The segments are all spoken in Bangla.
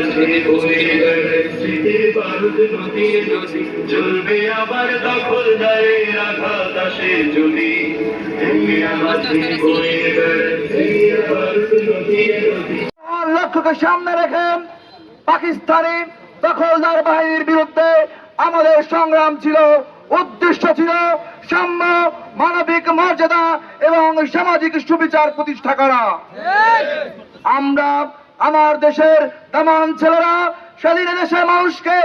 মাঝে বয়ে বেড়ায় স্মৃতির বারুদ নদীর নদী জ্বলবে আবার দখলদারের আঘাত আসে যদি দুনিয়া মাঝে বয়ে বেড়ায় স্মৃতির বারুদ নদীর নদী। লক্ষ্যকে সামনে রেখে পাকিস্তানি দখলদার বাহিনীর বিরুদ্ধে আমাদের সংগ্রাম ছিল, উদ্দেশ্য ছিল সাম্য, মানবিক মর্যাদা এবং সামাজিক সুবিচার প্রতিষ্ঠা করা। আমরা আমার দেশের তেমন ছেলেরা সেদিন দেশের মানুষকে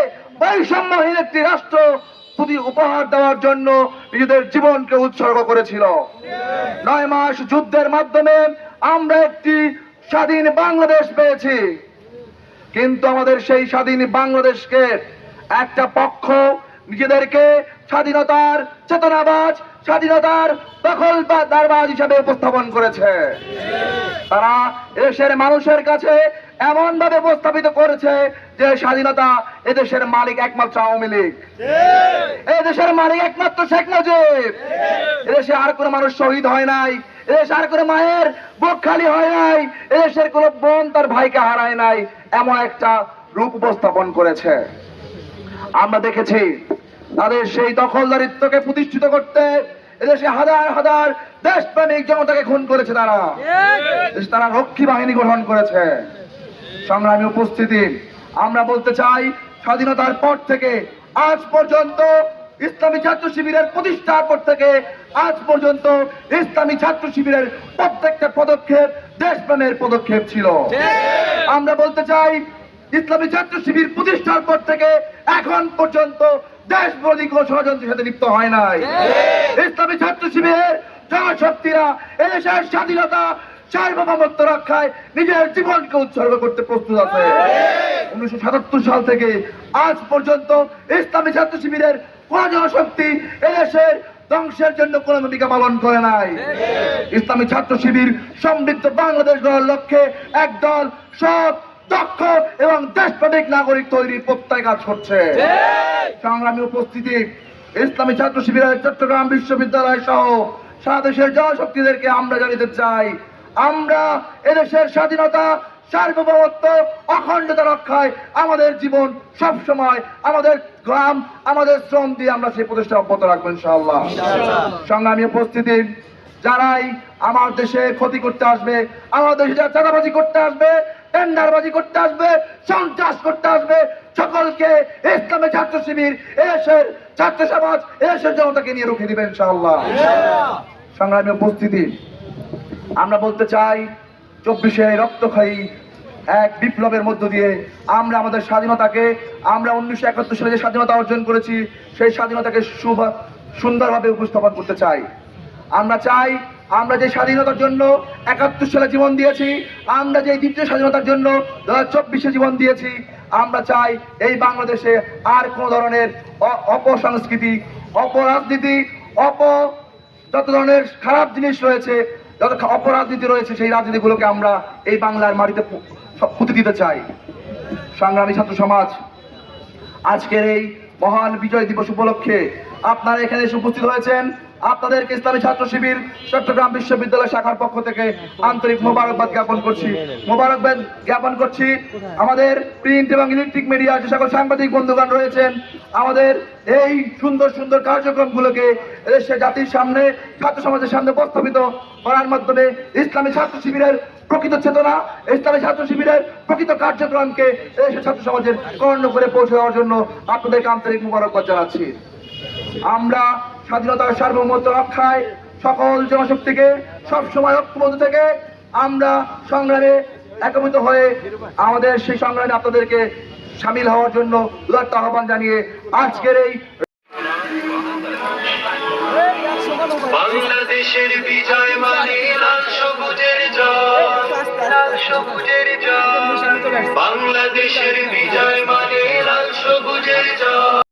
বৈষম্যহীন একটি রাষ্ট্র উপহার দেওয়ার জন্য নিজেদের জীবনকে উৎসর্গ করেছিল। 9 মাস যুদ্ধের মাধ্যমে আমরা একটি স্বাধীন বাংলাদেশ পেয়েছি, কিন্তু আমাদের সেই স্বাধীন বাংলাদেশকে একটা পক্ষ নিজেদেরকে স্বাধীনতার চেতনাবাজ, স্বাধীনতার দখলদারবাজ হিসেবে উপস্থাপন করেছে। তারা এদেশের মানুষের কাছে এমন ভাবে উপস্থাপিত করেছে যে স্বাধীনতা এদেশের মালিক একমাত্র আওয়ামী লীগ, এদেশের মালিক একমাত্র শেখ মুজিব, এদেশে আর কোনো মানুষ শহীদ হয় নাই, এদেশে আর কোনো মায়ের বুক খালি হয় নাই, এদেশের কোনো বোন তার ভাইকে হারায় নাই, এমন একটা রূপ উপস্থাপন করেছে। আমরা দেখেছি তাদের সেই দখলদারিত্বকে প্রতিষ্ঠিত করতে এদেশে হাজার হাজার দেশপ্রেমিক জনতাকে খুন করেছে। তারা রক্ষী বাহিনী গঠন করেছে। সংগ্রামী উপস্থিতি, আমরা বলতে চাই স্বাধীনতার পর থেকে আজ পর্যন্ত ইসলামী ছাত্র শিবিরের প্রতিষ্ঠার পর থেকে আজ পর্যন্ত ইসলামী ছাত্র শিবিরের প্রত্যেকটা পদক্ষেপ দেশপ্রেমের পদক্ষেপ ছিল। আমরা বলতে চাই ইসলামী ছাত্র শিবির প্রতিষ্ঠার পর থেকে এখন পর্যন্ত দেশ বিরোধী কোন ষড়যন্ত্রের সাথে লিপ্ত হয় নাই। ইসলামী ছাত্র শিবিরের জনশক্তিরা এদেশের স্বাধীনতা সার্বভৌমত্ব রক্ষায় নিজের জীবনকে উৎসর্গ করতে প্রস্তুত আছে। 1977 সাল থেকে আজ পর্যন্ত ইসলামী ছাত্র শিবিরের কোন জনশক্তি এদেশের ধ্বংসের জন্য কোন ভূমিকা পালন করে নাই। ইসলামী ছাত্র শিবির সমৃদ্ধ বাংলাদেশ গড়ার লক্ষ্যে একদল সৎ, দক্ষ এবং দেশপ্রেমিক নাগরিক তৈরির প্রত্যয় কাজ করছে। সংগ্রামী উপস্থিতি, ইসলামী ছাত্র শিবিরের চট্টগ্রাম বিশ্ববিদ্যালয় সহ সারা দেশের জনশক্তিদেরকে আমরা জানাতে চাই, আমরা এদেশের স্বাধীনতা, সার্বভৌমত্ব, অখণ্ডতা রক্ষায় আমাদের জীবন সব সময়, আমাদের গ্রাম, আমাদের শ্রম দিয়ে আমরা সেই প্রচেষ্টা অব্যাহত রাখবো ইনশাআল্লাহ। সংগ্রামী উপস্থিতি, যারাই আমার দেশে ক্ষতি করতে আসবে, আমার দেশে যারা চাঁদাবাজি করতে আসবে, টেন্ডারবাজি করতে আসবে, সন্ত্রাস করতে আসবে, সকলকে ইসলামী ছাত্র শিবির এদেশের ছাত্র সমাজ, এদেশের জনতাকে নিয়ে রুখে দিবেন ইনশাআল্লাহ। সংগ্রামী উপস্থিতি, আমরা বলতে চাই 24শে রক্তক্ষয়ী এক বিপ্লবের মধ্য দিয়ে আমরা আমাদের স্বাধীনতাকে, আমরা 1971 সালে যে স্বাধীনতা অর্জন করেছি সেই স্বাধীনতাকে সুন্দরভাবে উপস্থাপন করতে চাই। আমরা চাই আমরা যে স্বাধীনতার জন্য 71 সালে জীবন দিয়েছি, আমরা যে দ্বিতীয় স্বাধীনতার জন্য 2024-এ জীবন দিয়েছি, আমরা চাই এই বাংলাদেশে আর কোন ধরনের অপসংস্কৃতি, অপরাজনীতি, যত ধরনের খারাপ জিনিস রয়েছে, যত অপরাজনীতি রয়েছে, সেই রাজনীতিগুলোকে আমরা এই বাংলার মাটিতে পুঁতে দিতে চাই। সংগ্রামী ছাত্র সমাজ, আজকের এই মহান বিজয় দিবস উপলক্ষে আপনারা এখানে এসে উপস্থিত হয়েছেন। আপনাদেরকে ইসলামী ছাত্র শিবির চট্টগ্রাম বিশ্ববিদ্যালয় শাখার পক্ষ থেকে আন্তরিক মোবারকবাদ জ্ঞাপন করছি। আমাদের প্রিন্ট এবং ইলেকট্রিক মিডিয়া যে সকল সাংবাদিক বন্ধুগণ রয়েছেন, আমাদের এই সুন্দর সুন্দর কার্যক্রমগুলোকে দেশের জাতির সামনে, ছাত্র সমাজের সামনে উপস্থাপিত করার মাধ্যমে ইসলামী ছাত্র শিবিরের প্রকৃত চেতনা, ইসলামী ছাত্র শিবিরের প্রকৃত কার্যক্রমকে দেশের ছাত্র সমাজের কর্ণ করে পৌঁছে দেওয়ার জন্য আপনাদেরকে আন্তরিক মোবারকবাদ জানাচ্ছি। আমরা স্বাধীনতার সার্বভৌমত্ব রক্ষায় সকল জনশক্তিকে সবসময় ঐক্যবদ্ধ থেকে আমরা সংগ্রামে একত্রিত হয়ে আমাদের সেই সংগ্রামে আপনাদেরকে সামিল হওয়ার জন্য উদাত্ত আহ্বান জানিয়ে আজকের এই বাংলাদেশের বিজয় মানে লাল সবুজের জয়, লাল সবুজের জয়। বাংলাদেশের বিজয় মানে লাল সবুজের জয়।